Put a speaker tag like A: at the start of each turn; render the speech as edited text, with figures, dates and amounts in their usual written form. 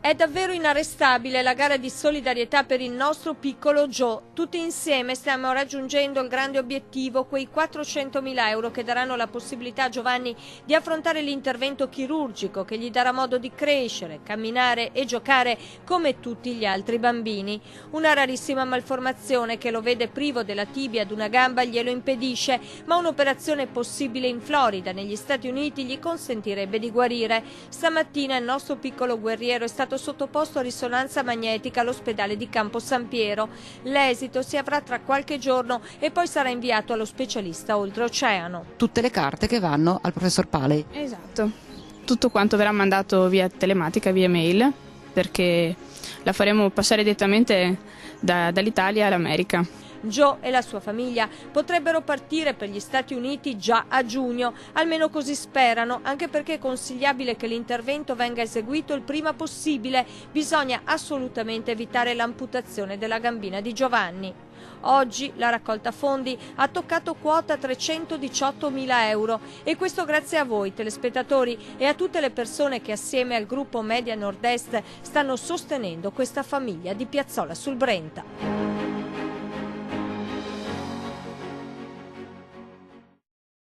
A: È davvero inarrestabile la gara di solidarietà per il nostro piccolo Joe. Tutti insieme stiamo raggiungendo il grande obiettivo, quei 400.000 euro che daranno la possibilità a Giovanni di affrontare l'intervento chirurgico che gli darà modo di crescere, camminare e giocare come tutti gli altri bambini. Una rarissima malformazione che lo vede privo della tibia ad una gamba glielo impedisce, ma un'operazione possibile in Florida, negli Stati Uniti, gli consentirebbe di guarire. Stamattina il nostro piccolo guerriero è stato sottoposto a risonanza magnetica all'ospedale di Campo San Piero. L'esito si avrà tra qualche giorno e poi sarà inviato allo specialista oltreoceano.
B: Tutte le carte che vanno al professor Paley.
C: Esatto, tutto quanto verrà mandato via telematica, via mail, perché la faremo passare direttamente dall'Italia all'America.
A: Joe e la sua famiglia potrebbero partire per gli Stati Uniti già a giugno, almeno così sperano, anche perché è consigliabile che l'intervento venga eseguito il prima possibile. Bisogna assolutamente evitare l'amputazione della gambina di Giovanni. Oggi la raccolta fondi ha toccato quota 318.000 euro e questo grazie a voi telespettatori e a tutte le persone che assieme al gruppo Media Nord-Est stanno sostenendo questa famiglia di Piazzola sul Brenta.